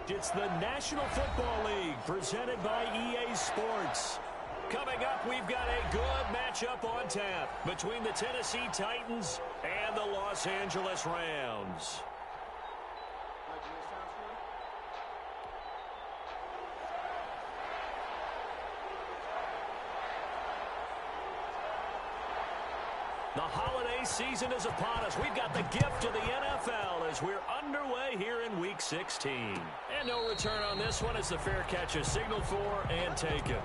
It's the National Football League presented by EA Sports. Coming up, we've got a good matchup on tap between the Tennessee Titans and the Los Angeles Rams. The holiday season is upon us. We've got the gift of the NFL as we're underway here in Week 16. And no return on this one as the fair catch is signaled for and taken.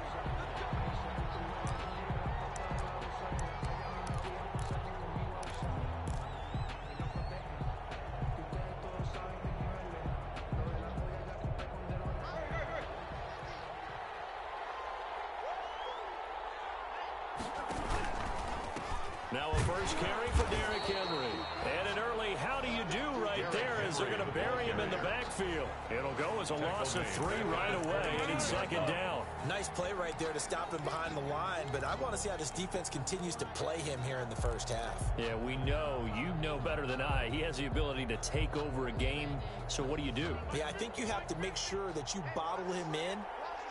Now a first carry for Derrick Henry. And an early how do you do right there as they're going to bury him in the backfield. It'll go as a loss of 3 right away, and it's second down. Nice play right there to stop him behind the line, but I want to see how this defense continues to play him here in the first half. Yeah, we know. You know better than I. He has the ability to take over a game, so what do you do? Yeah, I think you have to make sure that you bottle him in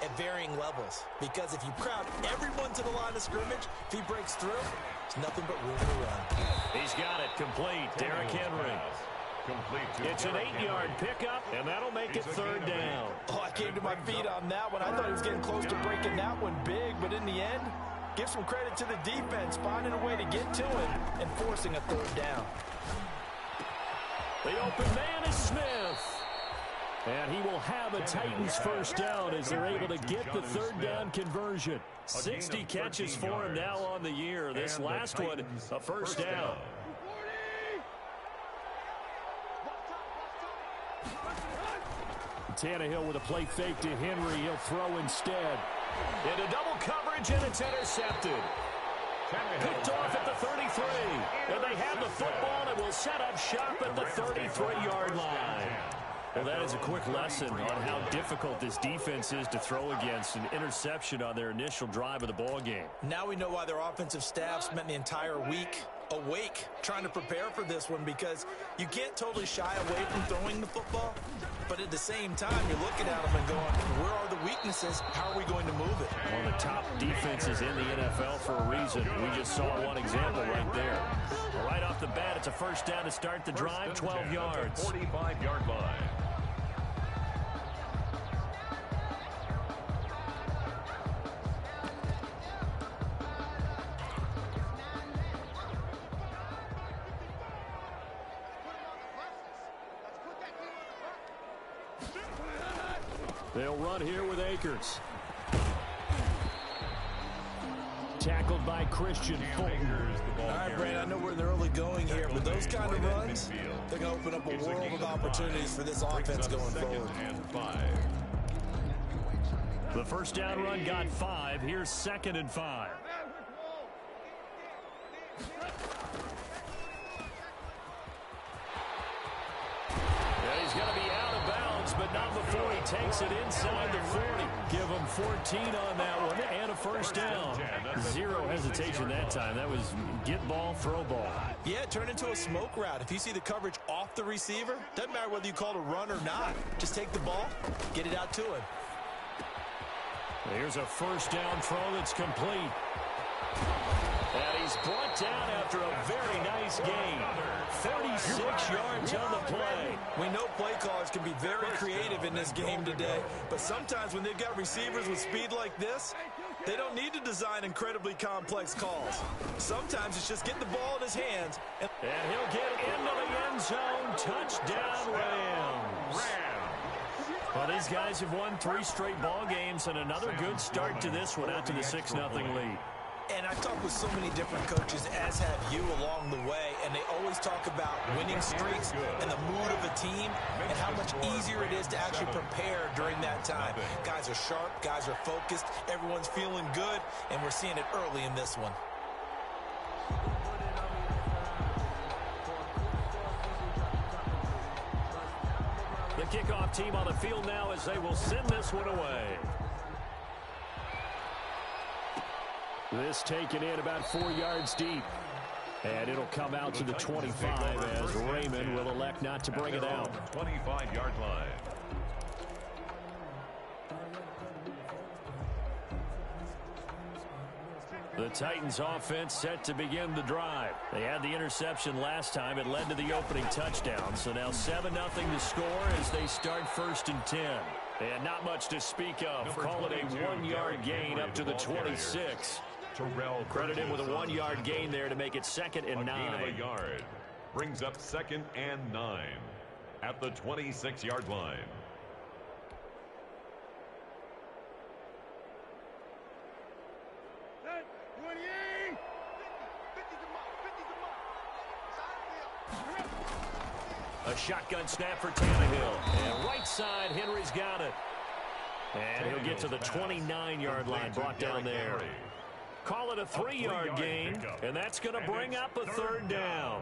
at varying levels, because if you crowd everyone to the line of scrimmage, if he breaks through, there's nothing but room to run. He's got it complete. Derrick Henry. It's an 8-yard pickup, and that'll make it third down. Oh, I came to my feet on that one. I thought he was getting close to breaking that one big, but in the end, give some credit to the defense, finding a way to get to him and forcing a third down. The open man is Smith. And he will have a Titans first down as they're able to get the third down conversion. 60 catches for him now on the year. This last one, a first down. Tannehill with a play fake to Henry. He'll throw instead. Into double coverage, and it's intercepted. Picked off at the 33. And they have the football and will set up shop at the 33-yard line. Well, that is a quick lesson on how difficult this defense is to throw against. An interception on their initial drive of the ball game. Now we know why their offensive staff spent the entire week awake trying to prepare for this one, because you can't totally shy away from throwing the football, but at the same time, you're looking at them and going, where are the weaknesses? How are we going to move it? One of the top defenses in the NFL for a reason. We just saw one example right there. Well, right off the bat, it's a first down to start the drive, 12 yards. 45-yard line. They'll run here with Akers. Tackled by Christian Fulton. All right, Brad, I know we're in the early going here, but those kind of runs, they're going to open up a world of opportunities for this offense going forward. The first down run got 5. Here's 2nd and 5. He's going to be out of bounds, but not before he takes it inside the 40. Give him 14 on that one and a first down. Zero hesitation that time. That was get ball, throw ball. Yeah, it turned into a smoke route. If you see the coverage off the receiver, doesn't matter whether you call it a run or not. Just take the ball, get it out to him. Here's a first down throw that's complete. And he's brought down after a very nice gain. 36 yards on the play. We know play callers can be very creative in this game today, but sometimes when they've got receivers with speed like this, they don't need to design incredibly complex calls. Sometimes it's just get the ball in his hands. And he'll get into the end zone. Touchdown, Rams. Well, these guys have won 3 straight ball games, and another good start to this one out to the 6-0 lead. And I've talked with so many different coaches, as have you, along the way, and they always talk about winning streaks and the mood of a team and how much easier it is to actually prepare during that time. Guys are sharp, guys are focused, everyone's feeling good, and we're seeing it early in this one. The kickoff team on the field now as they will send this one away. This taken in about 4 yards deep. And it'll come out to the 25 as Raymond will elect not to bring it out. 25-yard line. The Titans offense set to begin the drive. They had the interception last time. It led to the opening touchdown. So now 7-0 to score as they start 1st and 10. And not much to speak of. Call it a 1-yard gain up to the 26. Credit him with a 1-yard gain there to make it 2nd and 9. Gain of a yard brings up 2nd and 9 at the 26-yard line. A shotgun snap for Tannehill. And right side, Henry's got it. And he'll get to the 29-yard line, brought down there. Call it a 3-yard gain, and that's going to bring up a 3rd down.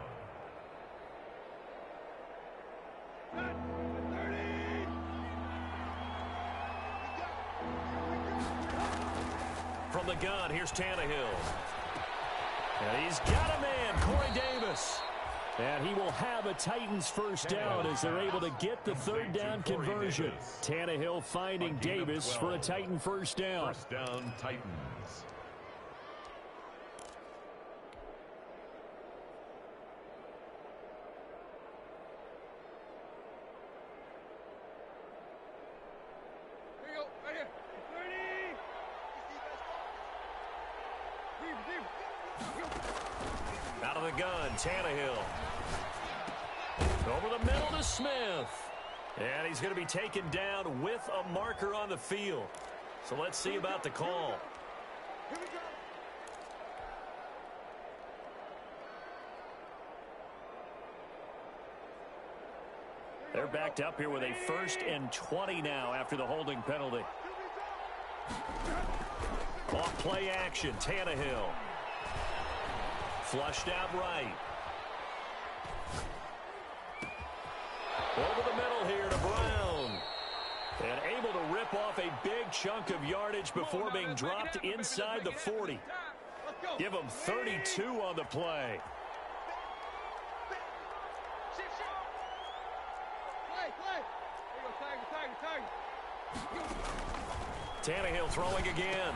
From the gun, here's Tannehill. And he's got a man, Corey Davis. And he will have a Titans 1st down as they're able to get the 3rd down conversion. Tannehill finding Davis for a Titan 1st down. 1st down, Titans. Out of the gun, Tannehill. Over the middle to Smith. And he's going to be taken down with a marker on the field. So let's see about the call. They're backed up here with a 1st and 20 now after the holding penalty. Off play action, Tannehill. Flushed out right. Over the middle here to Brown. And able to rip off a big chunk of yardage before being dropped inside the 40. Give him 32 on the play. Tannehill throwing again.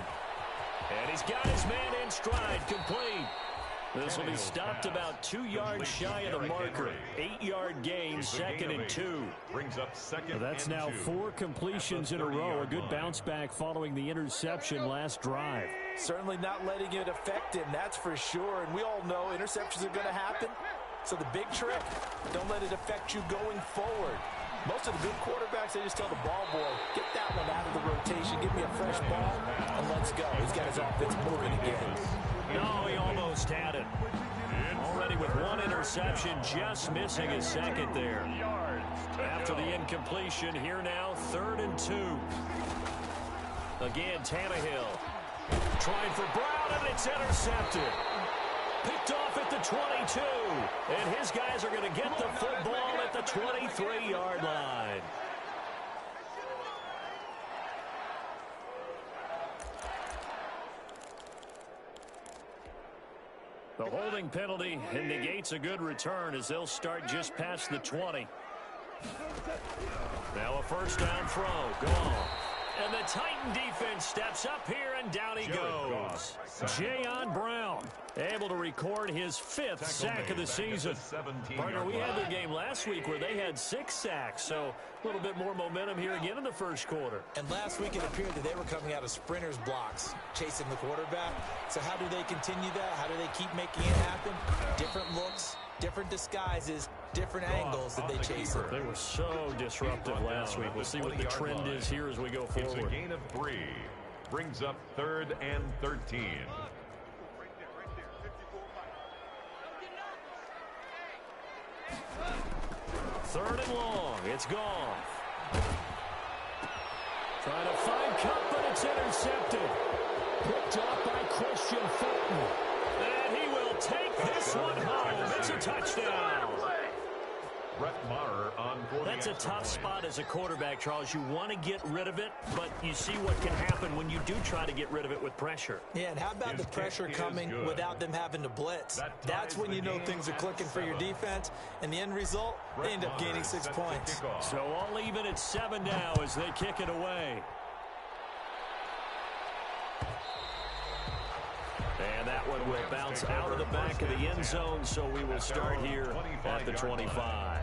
And he's got his man in stride, complete. This will be stopped about 2 yards shy of the marker. 8-yard gain, 2nd and 2. Brings up 2nd. That's now 4 completions in a row. A good bounce back following the interception last drive. Certainly not letting it affect him, that's for sure. And we all know interceptions are going to happen. So the big trick, don't let it affect you going forward. Most of the good quarterbacks, they just tell the ball boy, get that one out of the rotation, give me a fresh ball, and let's go. He's got his offense moving again. No, he almost had it. Already with 1 interception, just missing his 2nd there. After the incompletion, here now, 3rd and 2. Again, Tannehill trying for Brown, and it's intercepted. Picked off at the 22, and his guys are going to get the football at the 23-yard line. The holding penalty negates a good return as they'll start just past the 20. Now a 1st down throw, gone. And the Titan defense steps up here, and down he goes. Jayon Brown able to record his 5th sack of the season. Partner, we had their game last week where they had 6 sacks, so a little bit more momentum here again in the 1st quarter. And last week it appeared that they were coming out of sprinters blocks, chasing the quarterback. So how do they continue that? How do they keep making it happen? Different looks, different disguises, different angles that they chase it. They were so disruptive last week. We'll see what the trend is here as we go forward. It's a gain of 3. Brings up 3rd and 13. Third and long. It's gone. Trying to find Cup, but it's intercepted. Picked up by Christian Fulton. And he will take this one home. It's a touchdown. Brett Maher on for That's a tough spot as a quarterback, Charles. You want to get rid of it, but you see what can happen when you do try to get rid of it with pressure. Yeah, and how about the pressure coming without them having to blitz? That's when you know things are clicking for your defense, and the end result, they end up gaining 6 points. So all even at 7 now as they kick it away. that one will bounce out of the back of the end zone, so we will start here at the 25.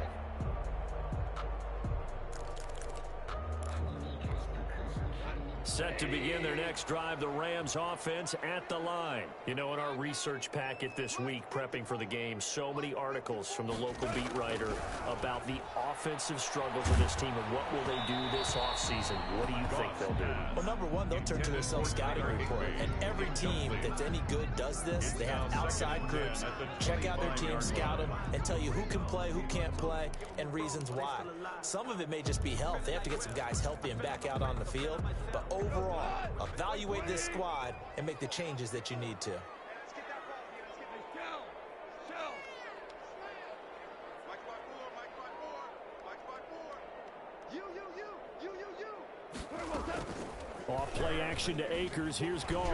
Set to begin their next drive, the Rams offense at the line. You know, in our research packet this week, prepping for the game, so many articles from the local beat writer about the offensive struggles of this team and what will they do this offseason. What do you think they'll do? Well, number one, they'll turn to their self-scouting report. And every team that's any good does this. They have outside groups. Check out their team, scout them, and tell you who can play, who can't play, and reasons why. Some of it may just be health. They have to get some guys healthy and back out on the field. But overall, evaluate this squad and make the changes that you need to. Off play action to Akers. Here's Goff.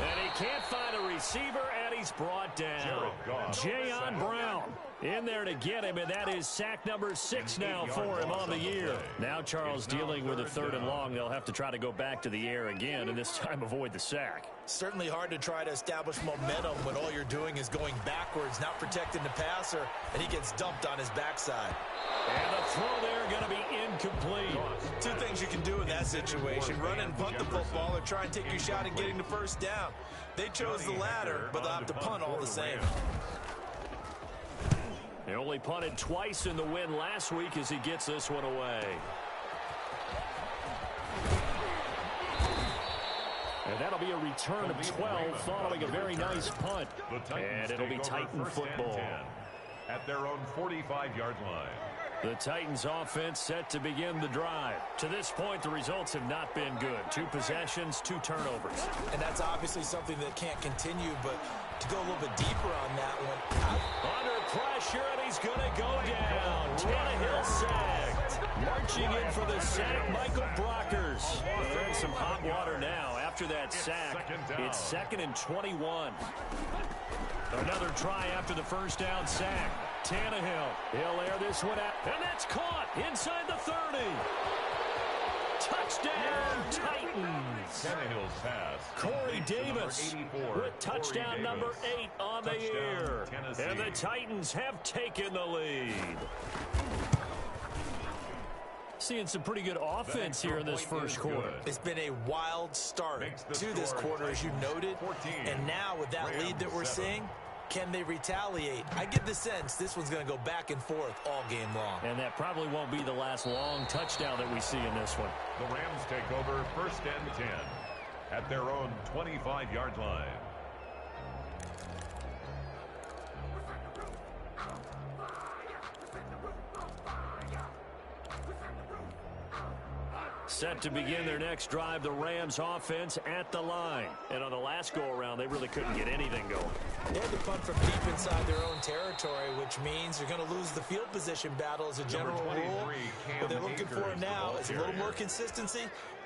And he can't find a receiver, and he's brought down. Jayon Brown in there to get him, and that is sack number 6 now for him on the year. Now Charles dealing with a 3rd and long. They'll have to try to go back to the air again, and this time avoid the sack. Certainly hard to try to establish momentum when all you're doing is going backwards, not protecting the passer, and he gets dumped on his backside. And the throw there going to be incomplete. Two things you can do in that situation: run and punt the football, or try and take your shot at getting the first down. They chose the latter, but they'll have to punt all the same. They only punted twice in the win last week as he gets this one away. And that'll be a return of 12 following a very nice punt. And it'll be Titan football. At their own 45-yard line. The Titans offense set to begin the drive. To this point, the results have not been good. 2 possessions, 2 turnovers. And that's obviously something that can't continue, but to go a little bit deeper on that one. Under pressure, and he's going to go down. Tannehill sacked. Marching in for the sack, Michael Brockers. They're in some hot water now. After that sack, it's 2nd and 21. Another try after the first down sack. Tannehill, he'll air this one out, and that's caught inside the 30. Touchdown, Titans. Tannehill's pass. Corey Davis with touchdown number 8 on the year. And the Titans have taken the lead. Seeing some pretty good offense here in this first quarter. It's been a wild start to this quarter, as you noted. And now with that lead that we're seeing, can they retaliate? I get the sense this one's going to go back and forth all game long. And that probably won't be the last long touchdown that we see in this one. The Rams take over 1st and 10 at their own 25-yard line. Set to begin their next drive, the Rams offense at the line. And on the last go-around, they really couldn't get anything going. They had to punt from deep inside their own territory, which means you're going to lose the field position battle as a general rule. What they're looking for now is a little more consistency,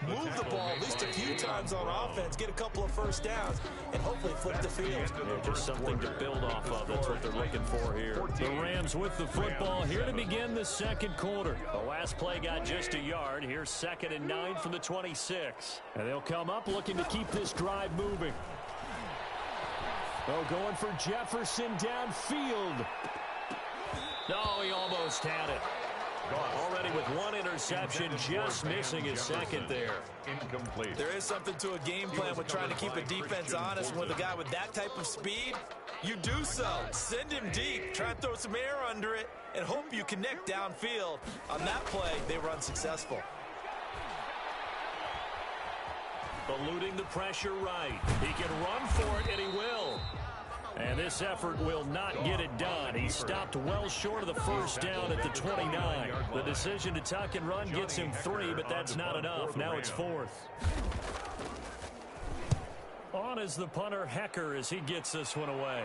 move the ball at least a few times on offense, get a couple of first downs, and hopefully flip the field. Yeah, just something to build off of. That's what they're looking for here. The Rams with the football here to begin the second quarter. The last play got just a yard. Here's 2nd and 9 from the 26. And they'll come up looking to keep this drive moving. Oh, going for Jefferson downfield. No, he almost had it. Already with 1 interception, just missing his 2nd there. Incomplete. There is something to a game plan with trying to keep a defense honest. With a guy with that type of speed, you do so. Send him deep. Try and throw some air under it and hope you connect downfield. On that play, they were unsuccessful. Eluding the pressure right. He can run for it, and he will. And this effort will not get it done. He stopped well short of the first down at the 29. The decision to tuck and run gets him 3, but that's not enough. Now it's 4th. On is the punter, Hecker, as he gets this one away.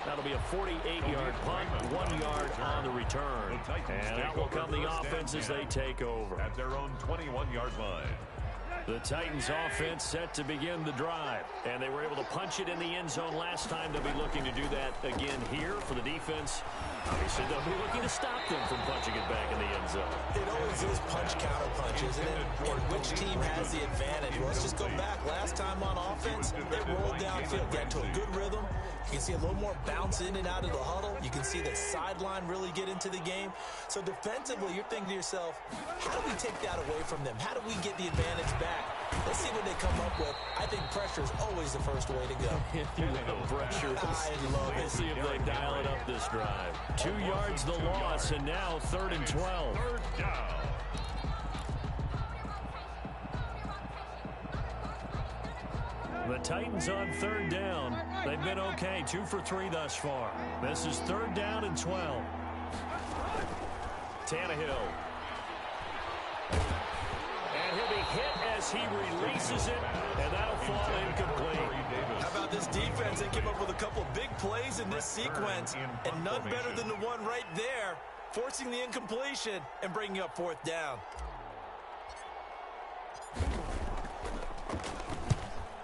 That'll be a 48-yard punt, 1 yard on the return. And out will come the offense as they take over. At their own 21-yard line. The Titans offense set to begin the drive. And they were able to punch it in the end zone last time. They'll be looking to do that again here for the defense. Obviously, they'll be looking to stop them from punching it back in the end zone. It always is punch-counter-punch, isn't it? And which team has the advantage? Well, let's just go back. Last time on offense, they rolled downfield, got to a good rhythm. You can see a little more bounce in and out of the huddle. You can see the sideline really get into the game. So defensively, you're thinking to yourself, how do we take that away from them? How do we get the advantage back? Let's see what they come up with. I think pressure is always the first way to go. You love pressure. I love it. We'll see if they dial it up this drive. 2 yards the loss, and now 3rd and 12. Third down. The Titans on 3rd down. They've been okay, 2 for 3 thus far. This is 3rd down and 12. Tannehill. And he'll be hit as he releases it, and that'll fall incomplete. How about this defense? They came up with a couple of big plays in this sequence, and none better than the one right there, forcing the incompletion and bringing up 4th down.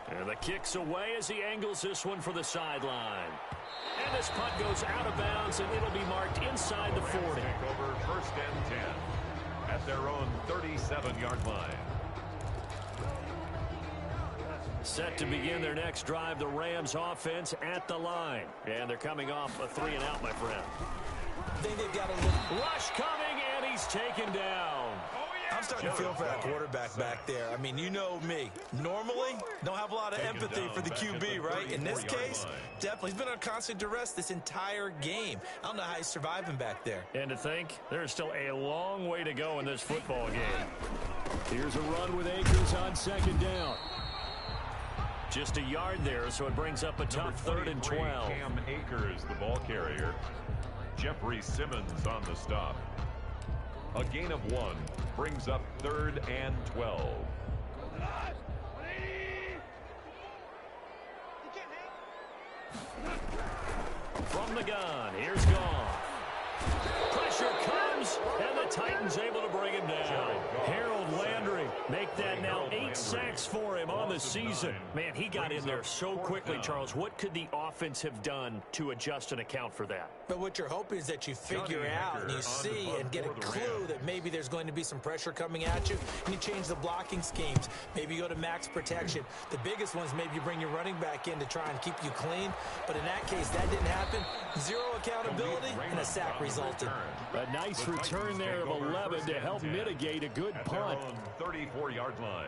And the kick's away as he angles this one for the sideline. And this punt goes out of bounds, and it'll be marked inside the 40. Take over 1st and 10 at their own 37-yard line. Set to begin their next drive, the Rams offense at the line. And they're coming off a 3-and-out, my friend. I think they've got a little Rush coming, and he's taken down. I'm starting to feel for that quarterback back there. I mean, you know me. Normally, don't have a lot of empathy for the QB, right? In this case, definitely. He's been on constant duress this entire game. I don't know how he's surviving back there. And to think, there's still a long way to go in this football game. Here's a run with Akers on 2nd down. Just a yard there, so it brings up a tough 3rd and 12. Cam Akers, the ball carrier. Jeffrey Simmons on the stop. A gain of 1 brings up 3rd and 12. From the gun, here's Gone. Pressure comes, and the Titans able to bring him down. Harold Landry make that now 8 sacks for him on the season. Man, he got in there so quickly, Charles. What could the offense have done to adjust and account for that? But what you're hoping is that you figure out and you see and get a clue that maybe there's going to be some pressure coming at you, and you change the blocking schemes. Maybe you go to max protection. The biggest ones, maybe you bring your running back in to try and keep you clean. But in that case, that didn't happen. 0 accountability, and a sack resulted. A nice return there of 11 to help mitigate a good punt. 34-yard line.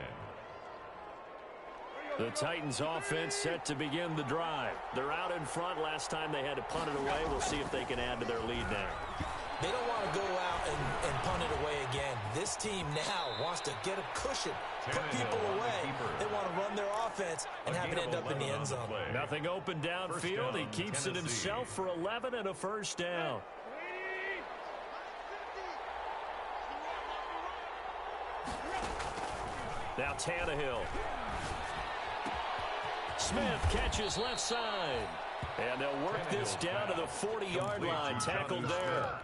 The Titans offense set to begin the drive. They're out in front. Last time they had to punt it away. We'll see if they can add to their lead now. They don't want to go out and punt it away again. This team now wants to get a cushion, put people away. They want to run their offense and have it end up in the end zone. Nothing open downfield. He keeps it himself for 11 and a 1st down. Now Tannehill. Smith catches left side. And they'll work this down to the 40-yard line. Tackled there.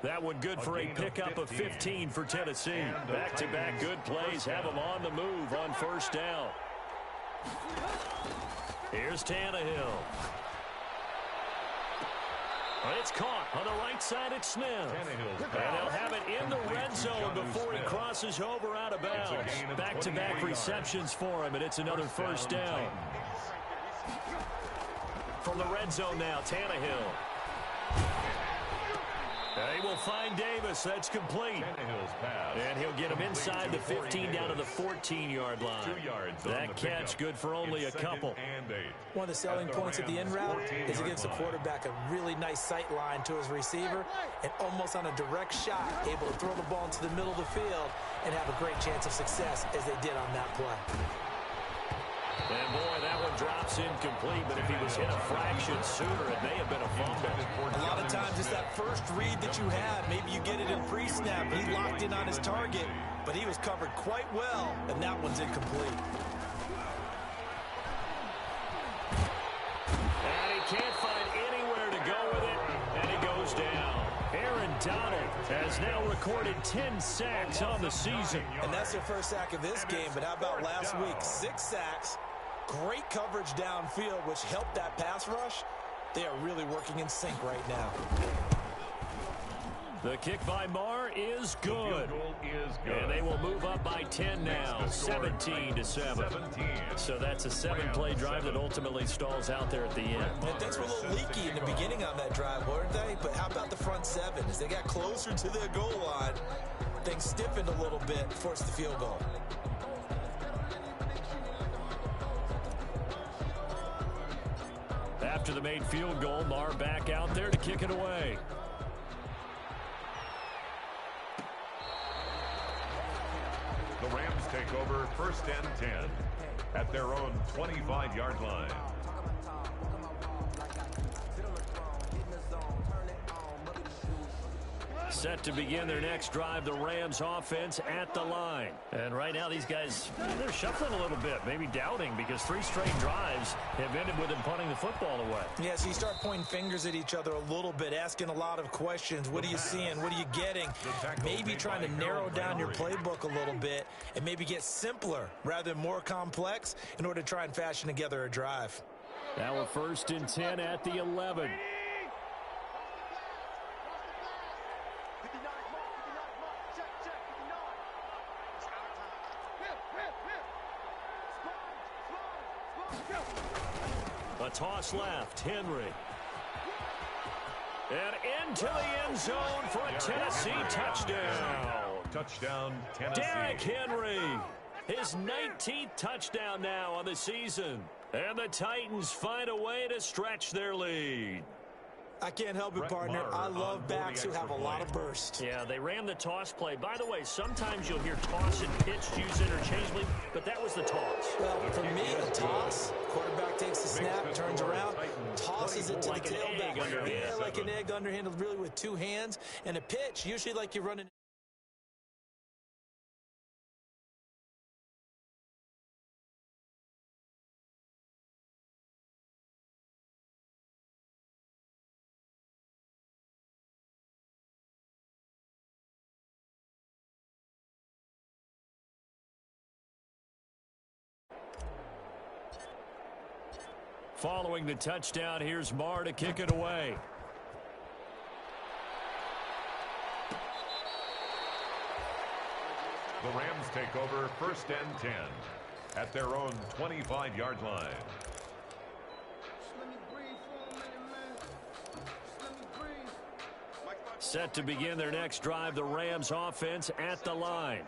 That one good for a pickup of 15 for Tennessee. Back-to-back good plays have them on the move on 1st down. Here's Tannehill. It's caught on the right side. It's Smith. And they'll have it in the red zone before he crosses over out of bounds. Back-to-back receptions for him, and it's another 1st down. From the red zone now, Tannehill. They will find Davis. That's complete. And he'll get him inside the 15 down to the 14-yard line. 2 yards. That catch good for only a couple. One of the selling points at the end route is it gives the quarterback a really nice sight line to his receiver and almost on a direct shot able to throw the ball into the middle of the field and have a great chance of success as they did on that play. And boy, that one drops incomplete, but if he was hit a fraction sooner, it may have been a fumble. A lot of times it's that first read that you have. Maybe you get it in pre-snap. He locked in on his target, but he was covered quite well, and that one's incomplete. And he can't find anywhere to go with it, and he goes down. Aaron Donald has now recorded 10 sacks on the season. And that's their first sack of this game, but how about last week? 6 sacks, great coverage downfield, which helped that pass rush. They are really working in sync right now. The kick by Marr is good. And they will move up by 10 now, 17-7. So that's a 7-play drive that ultimately stalls out there at the end. And things were a little leaky in the beginning on that drive, weren't they? But how about the front 7? As they got closer to their goal line, things stiffened a little bit, forced the field goal. After the made field goal, Marr back out there to kick it away. The Rams take over 1st and 10 at their own 25-yard line. Set to begin their next drive, the Rams offense at the line. And right now these guys, they're shuffling a little bit, maybe doubting, because 3 straight drives have ended with them punting the football away. Yeah, so you start pointing fingers at each other a little bit, asking a lot of questions. What are you seeing? What are you getting? Maybe trying to narrow down your playbook a little bit and maybe get simpler rather than more complex in order to try and fashion together a drive. Now we're 1st and 10 at the 11. A toss left, Henry. And into the end zone for a Tennessee touchdown. Touchdown, Tennessee. Derrick Henry, his 19th touchdown now on the season. And the Titans find a way to stretch their lead. I can't help it, partner. I love backs who have a lot of burst. Yeah, they ran the toss play. By the way, sometimes you'll hear toss and pitch used interchangeably, but that was the toss. Well, for me, a toss, quarterback takes the snap, turns around, tosses it to the tailback. Yeah, like an egg underhanded, really with 2 hands. And a pitch, usually like you're running. Following the touchdown, here's Marr to kick it away. The Rams take over 1st and 10 at their own 25-yard line. Set to begin their next drive, the Rams offense at the line.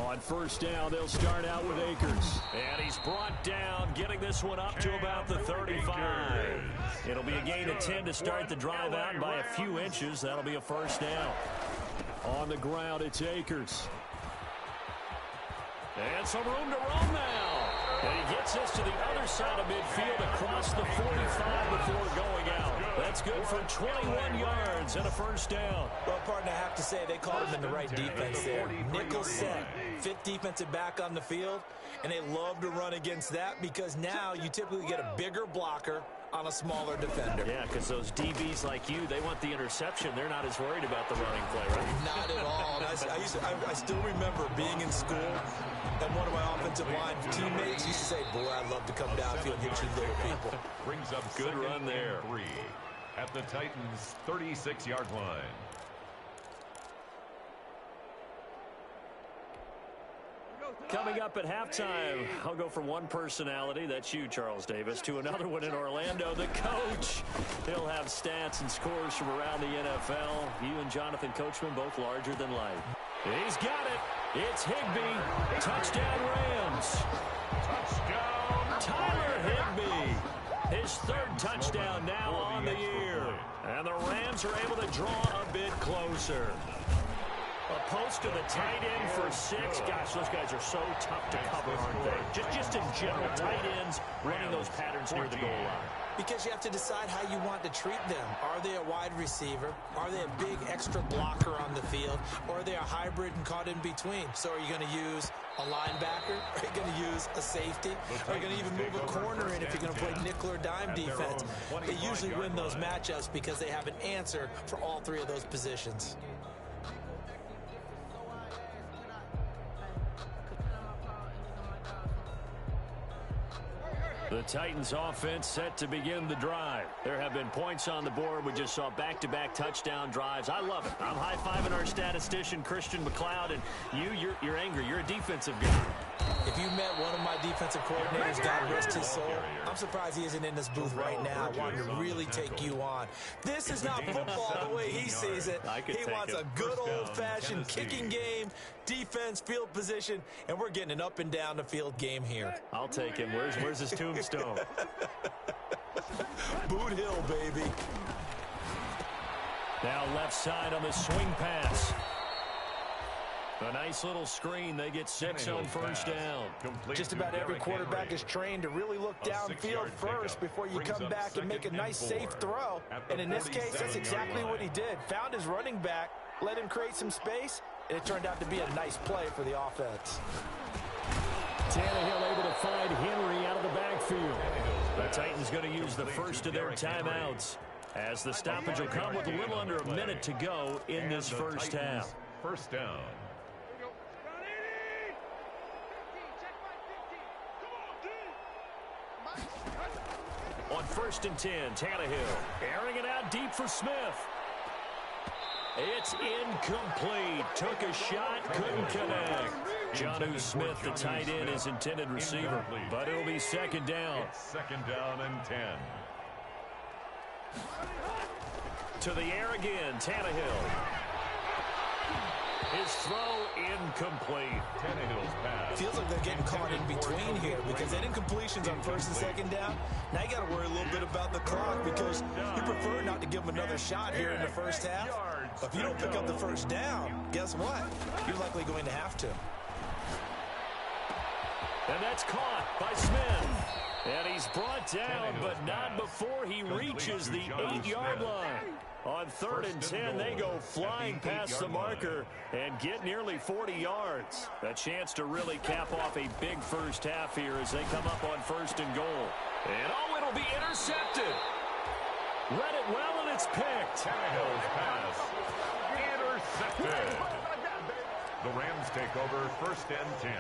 On 1st down, they'll start out with Akers. And he's brought down, getting this one up to about the 35. It'll be a gain of 10 to start the drive out, and by a few inches, that'll be a 1st down. On the ground, it's Akers. And some room to run now. And he gets this to the other side of midfield across the 45 before going out. That's good for 21 yards and a 1st down. Well, partner, I have to say they called him in the right defense there. Nickel set, 5th defensive back on the field, and they love to run against that because now you typically get a bigger blocker on a smaller defender. Yeah, because those DBs like you, they want the interception. They're not as worried about the running play, right? Not at all. I still remember being in school, and one of my offensive line teammates used to say, boy, I'd love to come downfield and hit you little people. Brings up good run there. 3 at the Titans' 36-yard line. Coming up at halftime, I'll go from one personality, that's you, Charles Davis, to another one in Orlando, the coach. He'll have stats and scores from around the NFL. You and Jonathan Coachman both larger than life. He's got it. It's Higbee. Touchdown, Rams. Touchdown, Tyler Higbee. His 3rd touchdown now on the year. And the Rams are able to draw a bit closer. A post to the tight end for 6. Gosh, those guys are so tough to cover, aren't they? Just in general, tight ends running those patterns near the goal line. Because you have to decide how you want to treat them. Are they a wide receiver? Are they a big extra blocker on the field? Or are they a hybrid and caught in between? So are you going to use a linebacker? Are you going to use a safety? Are you going to even move a corner in if you're going to play nickel or dime defense? They usually win those matchups because they have an answer for all three of those positions. The Titans offense set to begin the drive. There have been points on the board. We just saw back-to-back touchdown drives. I love it. I'm high-fiving our statistician, Christian McLeod, and you're angry. You're a defensive guy. If you met one of my defensive coordinators, God rest his soul, I'm surprised he isn't in this booth right now wanting to really take you on. This is not football the way he sees it. He wants a good old-fashioned kicking game, defense, field position, and we're getting an up-and-down-the-field game here. I'll take him. Where's his tombstone? Boot Hill, baby. Now left side on the swing pass. A nice little screen. They get 6 on first down. Just about every quarterback is trained to really look downfield first before you come back and make a nice, safe throw. And in this case, that's exactly what he did. Found his running back, let him create some space, and it turned out to be a nice play for the offense. Tannehill able to find Henry out of the backfield. The Titans going to use the first of their timeouts, as the stoppage will come with a little under a minute to go in this first half. First down. On 1st and 10, Tannehill airing it out deep for Smith. It's incomplete. Took a shot, couldn't connect. Jonnu Smith, the tight end, is intended receiver, but it'll be second down. It's 2nd down and 10. To the air again, Tannehill. His throw incomplete. Tannehill's pass. Feels like they're getting caught in between here because that incompletion's on 1st and 2nd down. Now you got to worry a little bit about the clock because you prefer not to give them another shot here in the first half. But if you don't pick up the first down, guess what? You're likely going to have to. And that's caught by Smith. And he's brought down, but not before he reaches the 8-yard line. On 3rd and 10, they go flying past the marker and get nearly 40 yards. A chance to really cap off a big first half here as they come up on 1st and goal. And oh, it'll be intercepted. Read it well, and it's picked. Tannehill's pass. Intercepted. The Rams take over 1st and 10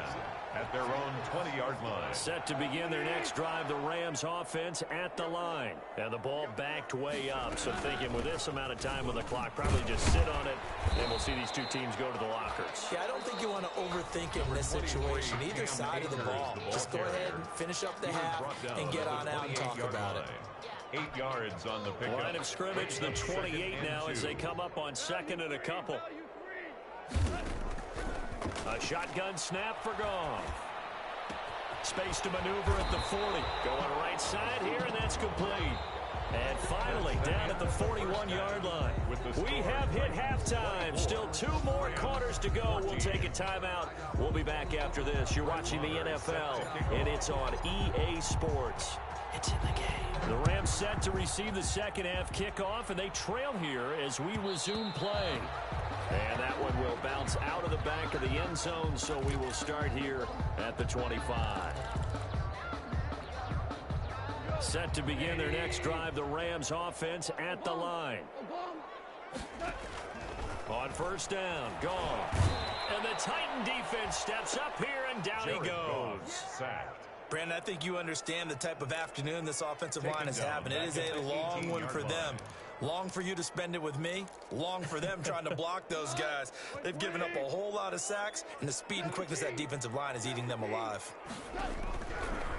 at their own 20-yard line. Set to begin their next drive, the Rams offense at the line. And the ball backed way up, so thinking with this amount of time on the clock, probably just sit on it, and we'll see these two teams go to the lockers. Yeah, I don't think you want to overthink it in this situation. Either side of the ball. Just go ahead and finish up the half and get on out and talk about it. 8 yards on the pickup. Line of scrimmage, the 28 now as they come up on 2nd and a couple. A shotgun snap for Goff. Space to maneuver at the 40. Going right side here, and that's complete. And finally, down at the 41-yard line. We have hit halftime. Still 2 more quarters to go. We'll take a timeout. We'll be back after this. You're watching the NFL, and it's on EA Sports. It's in the game. The Rams set to receive the second half kickoff, and they trail here as we resume play. And that one will bounce out of the back of the end zone, so we will start here at the 25. Set to begin their next drive, the Rams offense at the line. On 1st down, Goff. And the Titan defense steps up here, and down he goes. Sacked. Brandon, I think you understand the type of afternoon this offensive line is having. It is a long one for them. Long for you to spend it with me. Long for them trying to block those guys. They've given up a whole lot of sacks, and the speed and quickness of that defensive line is eating them alive.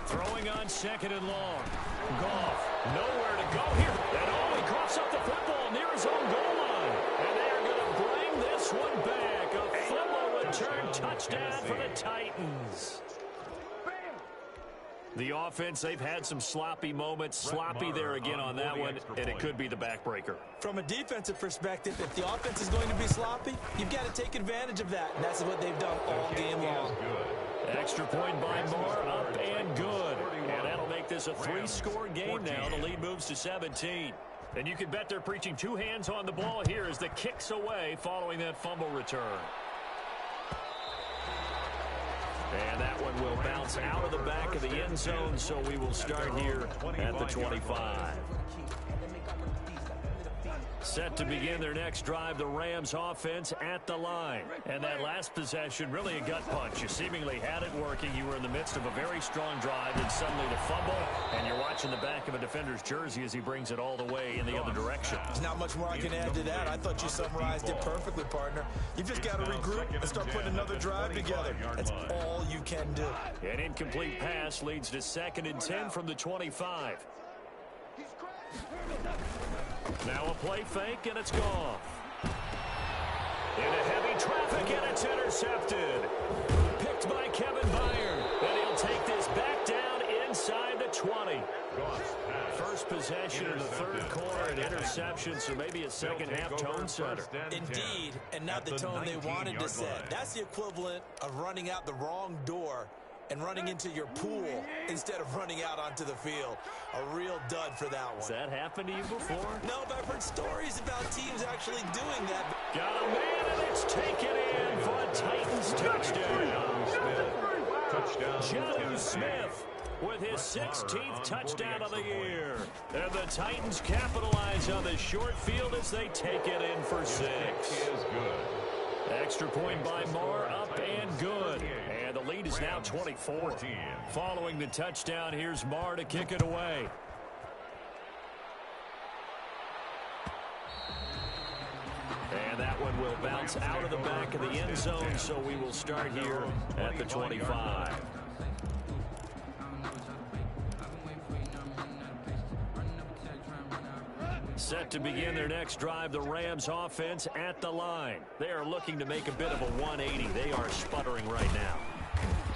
Throwing on 2nd and long. Goff, nowhere to go here. And oh, he coughs up the football near his own goal line. And they are going to bring this one back. A football return touchdown for the Titans. The offense, they've had some sloppy moments. Sloppy there again on that one, and it could be the backbreaker. From a defensive perspective, if the offense is going to be sloppy, you've got to take advantage of that, and that's what they've done all game long. Extra point by Moore, up and good. And that'll make make this a 3-score game now. The lead moves to 17. And you can bet they're preaching 2 hands on the ball here as the kick's away following that fumble return. And that one will bounce out of the back of the end zone, so we will start here at the 25. Set to begin their next drive, the Rams offense at the line. And that last possession, really a gut punch. You seemingly had it working. You were in the midst of a very strong drive, and suddenly the fumble, and you're watching the back of a defender's jersey as he brings it all the way in the other direction. There's not much more I can add to that. I thought you summarized it perfectly, partner. You've just got to regroup and start putting another drive together. That's all you can do. An incomplete pass leads to 2nd and 10 from the 25. Now a play fake, and it's gone. Into heavy traffic, and it's intercepted. Picked by Kevin Byard. And he'll take this back down inside the 20. First possession in the 3rd quarter, an interception, so maybe a second-half tone setter. Indeed, and not the tone they wanted to set. That's the equivalent of running out the wrong door and running into your pool instead of running out onto the field. A real dud for that one. Has that happened to you before? No, but I've heard stories about teams actually doing that. Got a man, and it's taken in for a Titans touchdown. Jonnu Smith with his 16th touchdown of the year. And the Titans capitalize on the short field as they take it in for 6. Extra point by Marr, up and good. And the lead is now 24. Following the touchdown, here's Marr to kick it away. And that one will bounce out of the back of the end zone, so we will start here at the 25. Set to begin their next drive, the Rams offense at the line. They are looking to make a bit of a 180. They are sputtering right now.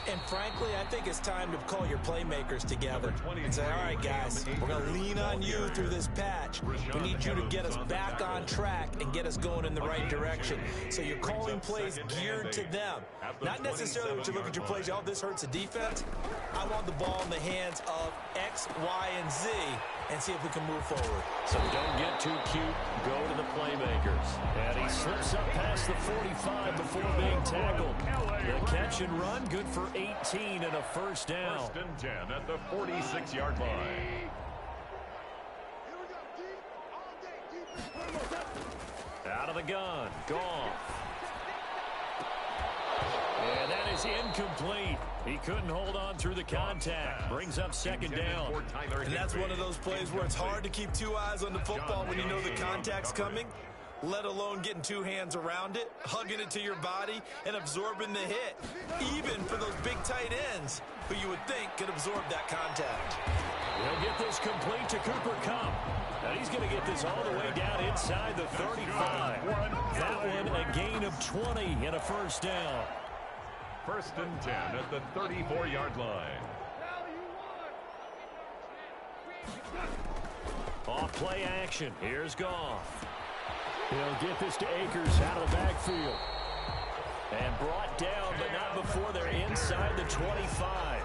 And frankly, I think it's time to call your playmakers together and say, all right, guys, we're going to lean on you through this patch. We need you to get us back on track and get us going in the right direction. So you're calling plays geared to them. Not necessarily when you look at your plays, oh, this hurts the defense. I want the ball in the hands of X, Y, and Z and see if we can move forward. So don't get too cute. Go to the playmakers. And he slips up past the 45 before being tackled. The catch and run, good for 18 and a first down. 1st and 10 at the 46-yard line. Out of the gun. Goff. And that is incomplete. He couldn't hold on through the contact. Brings up 2nd down. And that's one of those plays where it's hard to keep 2 eyes on the football when you know the contact's coming, let alone getting 2 hands around it, hugging it to your body, and absorbing the hit, even for those big tight ends who you would think could absorb that contact. He'll get this complete to Cooper Kupp. And he's going to get this all the way down inside the 35. That one a gain of 20 and a first down. 1st and 10 at the 34-yard line. Off play action. Here's Goff. He'll get this to Akers out of the backfield. And brought down, but not before they're inside the 25.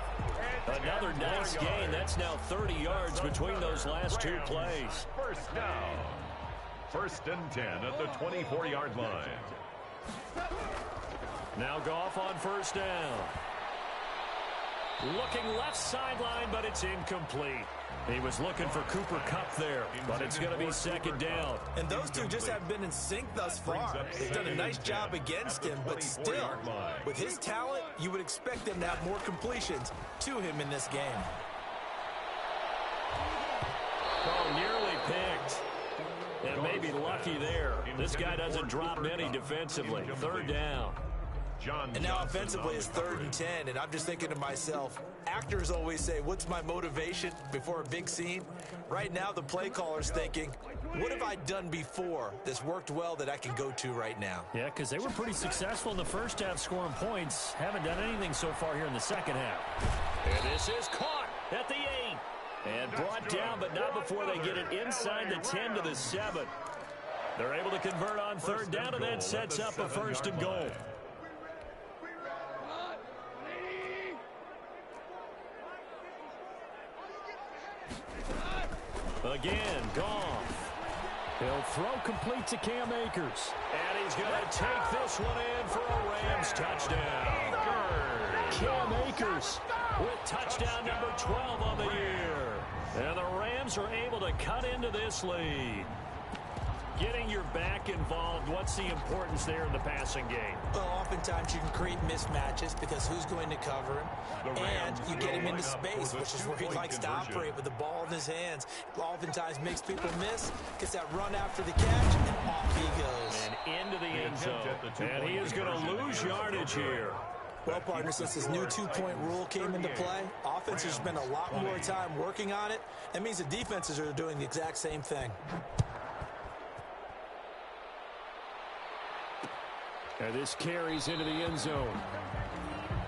Another nice gain. That's now 30 yards between those last 2 plays. First down. 1st and 10 at the 24-yard line. Now Goff on first down. Looking left sideline, but it's incomplete. He was looking for Cooper Kupp there, but it's going to be 2nd down. And those two just haven't been in sync thus far. They've done a nice job against him, but still, with his talent, you would expect them to have more completions to him in this game. Oh, nearly picked. And maybe lucky there. This guy doesn't drop many defensively. 3rd down. And now offensively it's 3rd and 10, and I'm just thinking to myself, actors always say, what's my motivation before a big scene? Right now the play caller's thinking, what have I done before that's worked well that I can go to right now? Yeah, because they were pretty successful in the first half scoring points. Haven't done anything so far here in the second half. And this is caught at the 8. And brought down, but not before they get it inside the 10 to the 7. They're able to convert on 3rd down, and that sets up a 1st and goal. Again, Goff. He'll throw complete to Cam Akers. And he's going to take this one in for a Rams touchdown. Cam Akers with touchdown number 12 on the year. And the Rams are able to cut into this lead. Getting your back involved, what's the importance there in the passing game? Well, oftentimes you can create mismatches because who's going to cover him? And you get him into space, which is where he likes to operate with the ball in his hands. Oftentimes makes people miss, gets that run after the catch, and off he goes. And into the end zone. And he is going to lose yardage here. Well, partner, since this new two-point rule came into play, offenses spend a lot more time working on it. That means the defenses are doing the exact same thing. And this carries into the end zone.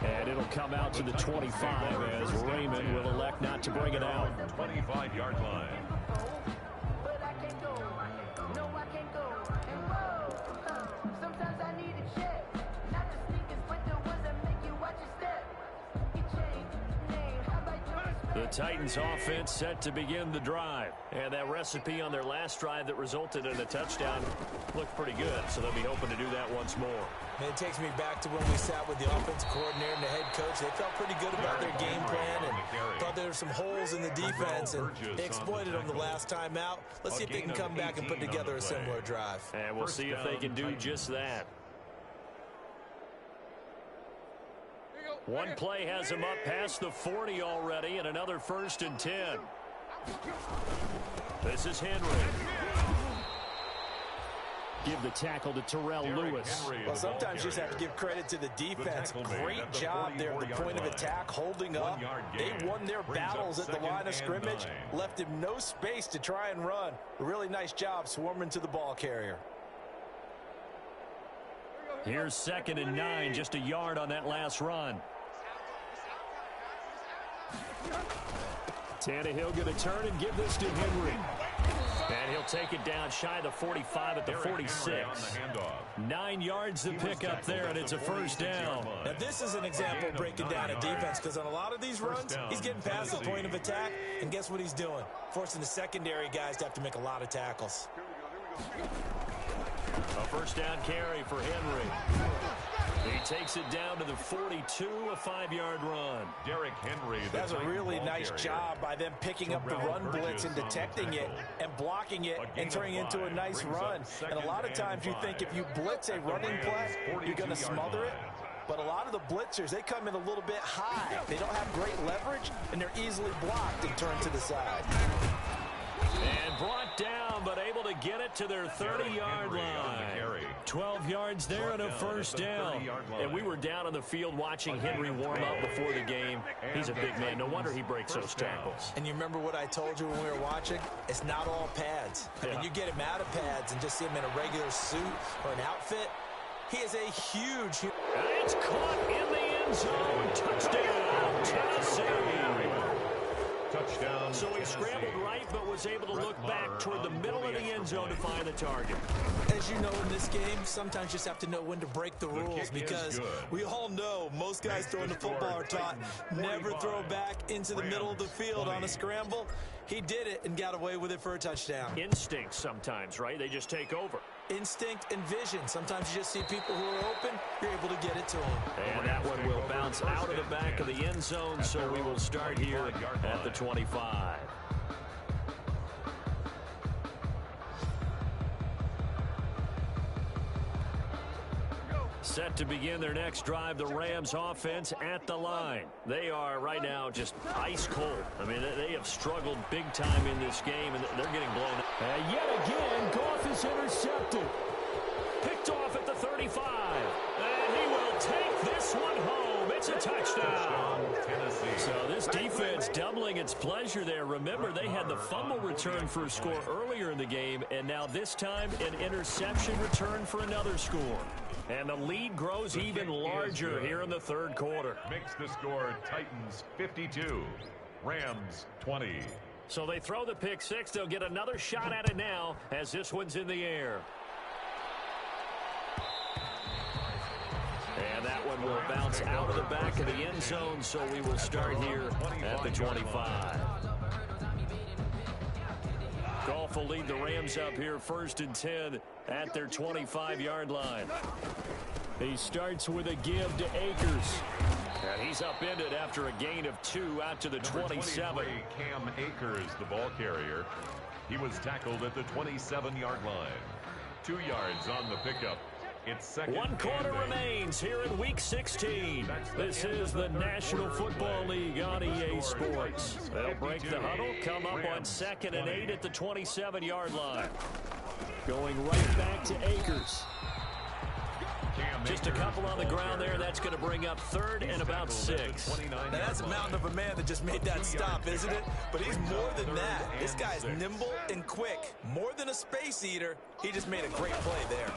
And it'll come out to the 25 as Raymond will elect not to bring it out. 25-yard line. But I can't go. No, I can't go. And whoa, sometimes I need a check. Not the sneakers, but the ones that make you watch your step. You change name. How about your respect? The Titans offense set to begin the drive. And that recipe on their last drive that resulted in a touchdown looked pretty good, so they'll be hoping to do that once more. And it takes me back to when we sat with the offensive coordinator and the head coach. They felt pretty good about their game plan and thought there were some holes in the defense, and they exploited them the last time out. Let's see if they can come back and put together a similar drive. And we'll see if they can do just that. One play has him up past the 40 already, and another 1st and 10. This is Henry. Give the tackle to Terrell Lewis. Well, sometimes you just have to give credit to the defense. Great job there at the point of attack, holding up. They won their battles at the line of scrimmage, left him no space to try and run. A really nice job swarming to the ball carrier. Here's 2nd and 9, just a yard on that last run. Tannehill going to turn and give this to Henry. And he'll take it down shy of the 45 at the 46. 9 yards to pick up there, and it's a 1st down. Now, this is an example of breaking down a defense, because on a lot of these runs, he's getting past the point of attack, and guess what he's doing? Forcing the secondary guys to have to make a lot of tackles. A 1st down carry for Henry. He takes it down to the 42, a 5-yard run. Derrick Henry. That's a really nice job by them picking up the run blitz and detecting it and blocking it and turning it into a nice run. And a lot of times you think if you blitz a running play, you're going to smother it. But a lot of the blitzers, they come in a little bit high. They don't have great leverage, and they're easily blocked and turned to the side. And brought down, but able to get it to their 30-yard line. 12 yards there and a 1st down. And we were down on the field watching Henry warm up before the game. He's a big man. No wonder he breaks those tackles. And you remember what I told you when we were watching? It's not all pads. I mean, you get him out of pads and just see him in a regular suit or an outfit. He is a huge... And it's caught in the end zone. Touchdown, Tennessee. Touchdown. So he scrambled right, but was able to look back toward the middle of the end zone to find the target. As you know, in this game, sometimes you just have to know when to break the rules, because we all know most guys throwing the football are taught never throw back into the middle of the field on a scramble. He did it and got away with it for a touchdown. Instinct sometimes, right? They just take over. Instinct and vision. Sometimes you just see people who are open, you're able to get it to them. And that one will bounce out of the back of the end zone, so we will start here at the 25. Set to begin their next drive, the Rams offense at the line. They are right now just ice cold. I mean, they have struggled big time in this game, and they're getting blown up. And yet again, Goff is intercepted. Picked off at the 35. And he will take this one home. It's a touchdown. So this defense doubling its pleasure there. Remember, they had the fumble return for a score earlier in the game, and now this time an interception return for another score. And the lead grows even larger here in the 3rd quarter. Makes the score Titans 52, Rams 20. So they throw the pick six. They'll get another shot at it now as this one's in the air. And that one will bounce out of the back of the end zone, so we will start here at the 25. Goff will lead the Rams up here 1st and 10 at their 25-yard line. He starts with a give to Akers. And he's upended after a gain of 2 out to the 27. Cam Akers, the ball carrier. He was tackled at the 27-yard line. 2 yards on the pickup. It's second. 1 quarter remains here in Week 16. This is the National Football League on EA Sports. They'll break the huddle, come up on 2nd and 8 at the 27-yard line. Going right back to Akers. Just a couple on the ground there. That's going to bring up 3rd and about 6. Now that's a mountain of a man that just made that stop, isn't it? But he's more than that. This guy's nimble and quick. More than a space eater. He just made a great play there.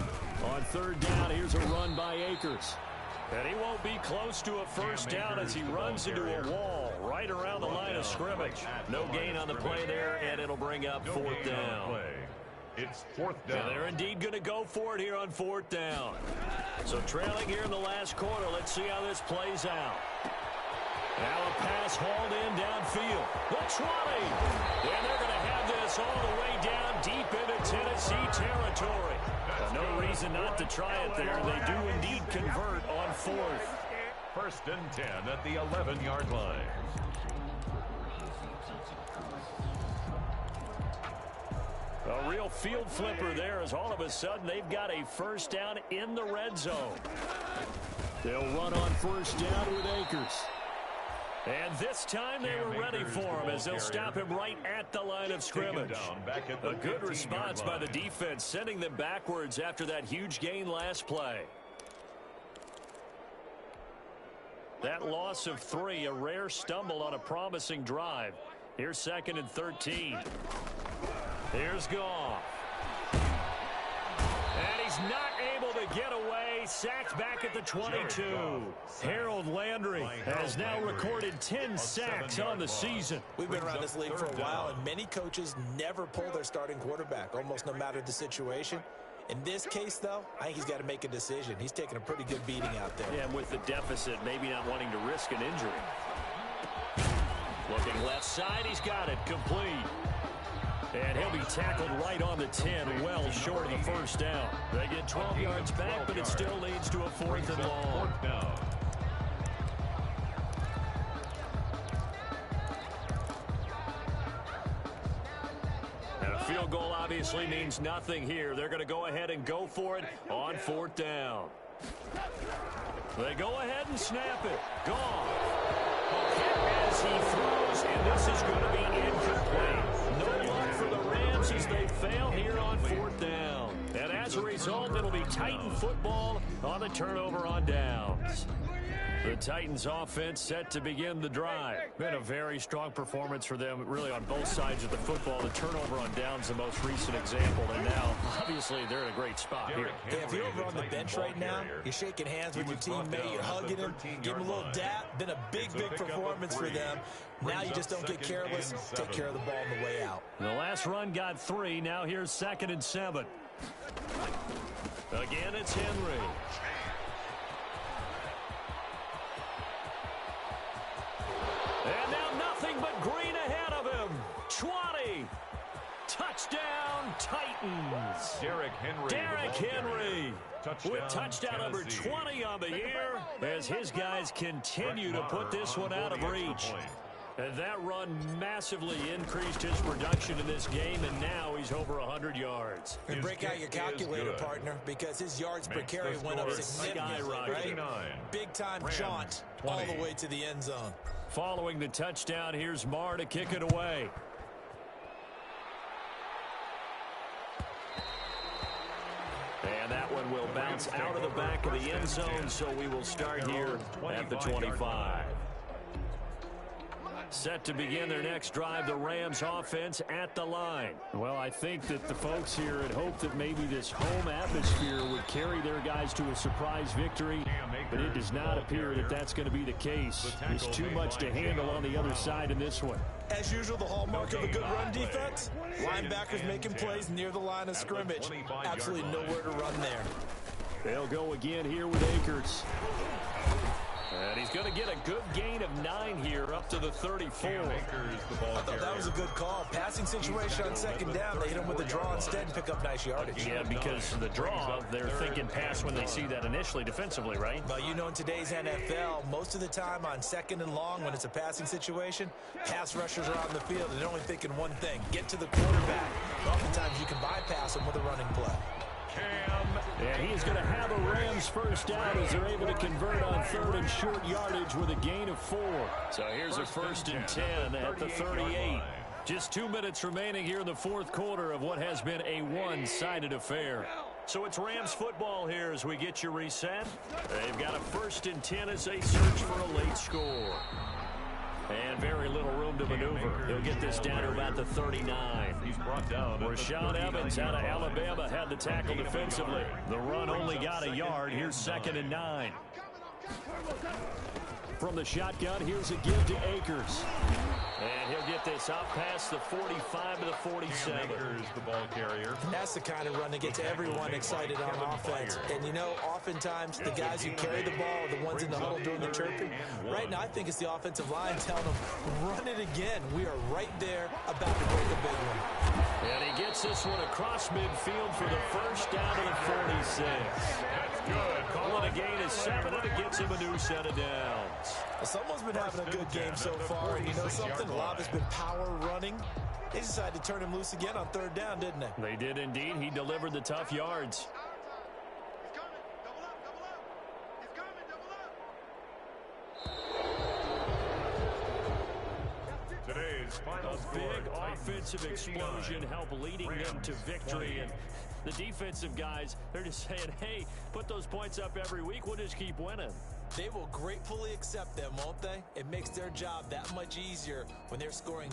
On 3rd down, here's a run by Akers. And he won't be close to a first down as he runs into a wall right around the line of scrimmage. No gain on the play there, and it'll bring up 4th down. It's 4th down. And they're indeed going to go for it here on 4th down. So trailing here in the last quarter. Let's see how this plays out. Now a pass hauled in downfield. The 20. And they're going to have this all the way down deep into Tennessee territory. No reason not to try it there. They do indeed convert on 4th. 1st and 10 at the 11-yard line. A real field flipper there as all of a sudden they've got a first down in the red zone. They'll run on 1st down with Akers. And this time they were ready for him as they'll stop him right at the line of scrimmage. A good response by the defense, sending them backwards after that huge gain last play. That loss of 3, a rare stumble on a promising drive. Here's 2nd and 13. Here's Goff. And he's not able to get away. Sacked back at the 22. Harold Landry has now recorded 10 sacks on the season. We've been around this league for a while, and many coaches never pull their starting quarterback, almost no matter the situation. In this case, though, I think he's got to make a decision. He's taking a pretty good beating out there. Yeah, and with the deficit, maybe not wanting to risk an injury. Looking left side, he's got it complete. And he'll be tackled right on the 10, well short of the first down. They get 12 yards back, but it still leads to a 4th and long. And a field goal obviously means nothing here. They're going to go ahead and go for it on 4th down. They go ahead and snap it. Gone. As he throws, and this is going to be incomplete. No luck for the Rams as they fail here on 4th down. And as a result, it'll be Titan football on the turnover on downs. The Titans offense set to begin the drive. Been a very strong performance for them, really on both sides of the football. The turnover on downs, the most recent example. And now, obviously, they're in a great spot here. Yeah, if you're over on the bench right now, you're shaking hands with your teammate, you're hugging him, give him a little dap. Been a big, big performance for them. Now you just don't get careless. Take care of the ball on the way out. The last run got 3. Now here's 2nd and 7. Again, it's Henry. And now nothing but green ahead of him. 20. Touchdown, Titans. Derrick Henry. With touchdown number 20 on the year as his guys continue to put this one out of reach. And that run massively increased his production in this game, and now he's over 100 yards. And break out your calculator, partner, because his yards per carry went up significantly, right? Big-time jaunt all the way to the end zone. Following the touchdown, here's Marr to kick it away. And that one will bounce out of the back of the end zone, so we will start here at the 25. Set to begin their next drive, the Rams offense at the line. Well, I think that the folks here had hoped that maybe this home atmosphere would carry their guys to a surprise victory, but it does not appear that that's going to be the case. There's too much to handle on the other side in this one. As usual, the hallmark of a good run defense, linebackers making plays near the line of scrimmage. Absolutely nowhere to run there. They'll go again here with Akers. And he's going to get a good gain of 9 here up to the 34. I thought that was a good call. Passing situation on second down. They hit him with a draw instead and pick up nice yardage. Yeah, because the draw, they're thinking pass when they see that initially defensively, right? Well, you know, in today's NFL, most of the time on second and long, when it's a passing situation, pass rushers are on the field, and they're only thinking one thing, get to the quarterback. Oftentimes, you can bypass them with a running play. And he's going to have a Rams first down as they're able to convert on 3rd and short yardage with a gain of 4. So here's a 1st and 10 at the 38. Just 2 minutes remaining here in the 4th quarter of what has been a one-sided affair. So it's Rams football here as we get you reset. They've got a 1st and 10 as they search for a late score. And very little room to maneuver. He'll get this down to about the 39. He's brought down. Rashaan Evans out of Alabama had the tackle defensively. The run only got a yard. Here's 2nd and 9. From the shotgun, here's a give to Akers. And he'll get this out past the 45 to the 47. Akers, the ball carrier. And that's the kind of run that gets everyone excited on offense. And, you know, oftentimes the guys who carry the ball are the ones in the huddle doing the chirping. Right now, I think it's the offensive line telling them, run it again. We are right there about to break a big one. And he gets this one across midfield for the first down to the 46. That's good. Calling a gain of 7, and it gets him a new set of downs. Someone's been having a good game so far, and you know something? A lot has been power running. They decided to turn him loose again on 3rd down, didn't they? They did indeed. He delivered the tough yards. Today's final score. Big offensive explosion helped leading them to victory. And the defensive guys, they're just saying, hey, put those points up every week. We'll just keep winning. They will gratefully accept them, won't they? It makes their job that much easier when they're scoring